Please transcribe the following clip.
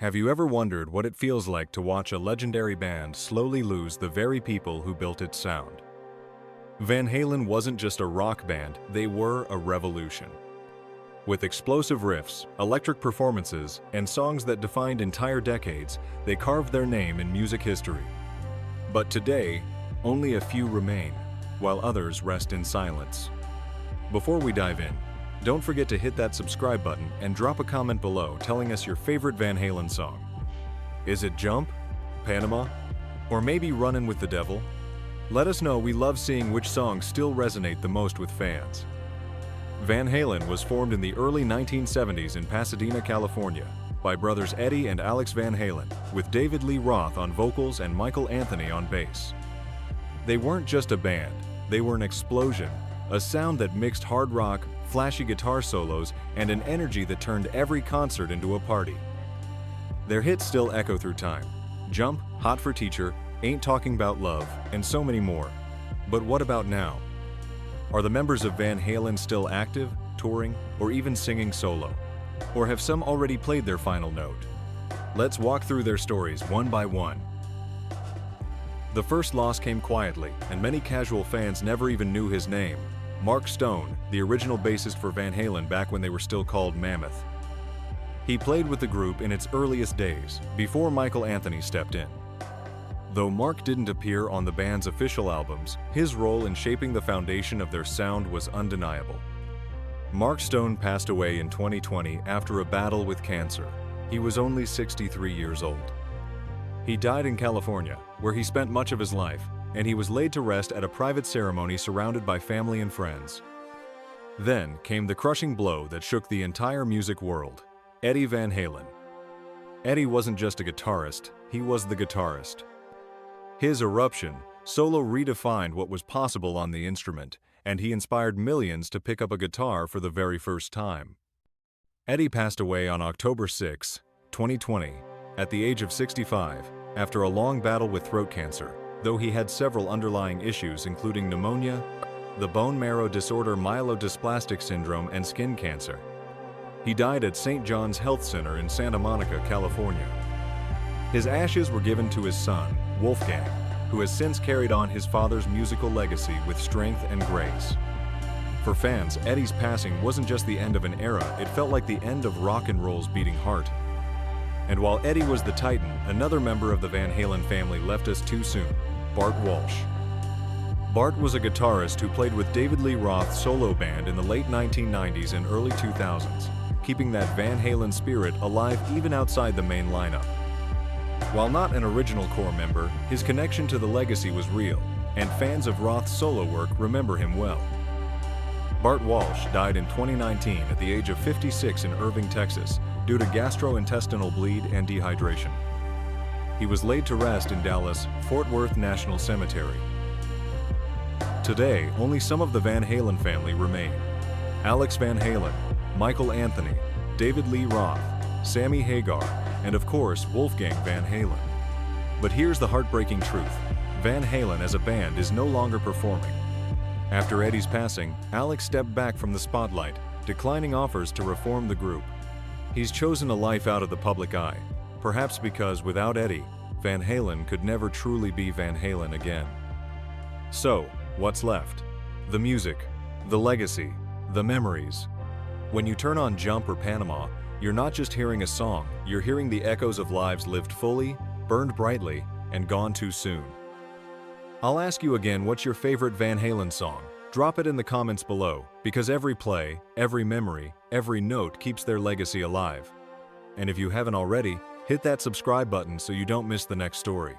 Have you ever wondered what it feels like to watch a legendary band slowly lose the very people who built its sound? Van Halen wasn't just a rock band, they were a revolution. With explosive riffs, electric performances, and songs that defined entire decades, they carved their name in music history. But today, only a few remain, while others rest in silence. Before we dive in, don't forget to hit that subscribe button and drop a comment below telling us your favorite Van Halen song. Is it Jump, Panama, or maybe Runnin' with the Devil? Let us know, we love seeing which songs still resonate the most with fans. Van Halen was formed in the early 1970s in Pasadena, California, by brothers Eddie and Alex Van Halen, with David Lee Roth on vocals and Michael Anthony on bass. They weren't just a band, they were an explosion, a sound that mixed hard rock, flashy guitar solos, and an energy that turned every concert into a party. Their hits still echo through time: Jump, Hot for Teacher, Ain't Talking About Love, and so many more. But what about now? Are the members of Van Halen still active, touring, or even singing solo? Or have some already played their final note? Let's walk through their stories one by one. The first loss came quietly, and many casual fans never even knew his name: Mark Stone, the original bassist for Van Halen back when they were still called Mammoth. He played with the group in its earliest days, before Michael Anthony stepped in. Though Mark didn't appear on the band's official albums, his role in shaping the foundation of their sound was undeniable. Mark Stone passed away in 2020 after a battle with cancer. He was only 63 years old. He died in California, where he spent much of his life, and he was laid to rest at a private ceremony surrounded by family and friends. Then came the crushing blow that shook the entire music world: Eddie Van Halen. Eddie wasn't just a guitarist, he was the guitarist. His eruption solo redefined what was possible on the instrument, and he inspired millions to pick up a guitar for the very first time. Eddie passed away on October 6, 2020, at the age of 65, after a long battle with throat cancer, though he had several underlying issues including pneumonia, the bone marrow disorder myelodysplastic syndrome, and skin cancer. He died at St. John's Health Center in Santa Monica, California. His ashes were given to his son, Wolfgang, who has since carried on his father's musical legacy with strength and grace. For fans, Eddie's passing wasn't just the end of an era, it felt like the end of rock and roll's beating heart. And while Eddie was the titan, another member of the Van Halen family left us too soon: Bart Walsh. Bart was a guitarist who played with David Lee Roth's solo band in the late 1990s and early 2000s, keeping that Van Halen spirit alive even outside the main lineup. While not an original core member, his connection to the legacy was real, and fans of Roth's solo work remember him well. Bart Walsh died in 2019 at the age of 56 in Irving, Texas, due to gastrointestinal bleed and dehydration. He was laid to rest in Dallas' Fort Worth National Cemetery. Today, only some of the Van Halen family remain: Alex Van Halen, Michael Anthony, David Lee Roth, Sammy Hagar, and of course, Wolfgang Van Halen. But here's the heartbreaking truth: Van Halen as a band is no longer performing. After Eddie's passing, Alex stepped back from the spotlight, declining offers to reform the group. He's chosen a life out of the public eye, perhaps because without Eddie, Van Halen could never truly be Van Halen again. So, what's left? The music, the legacy, the memories. When you turn on Jump or Panama, you're not just hearing a song, you're hearing the echoes of lives lived fully, burned brightly, and gone too soon. I'll ask you again, what's your favorite Van Halen song? Drop it in the comments below, because every play, every memory, every note keeps their legacy alive. And if you haven't already, hit that subscribe button so you don't miss the next story.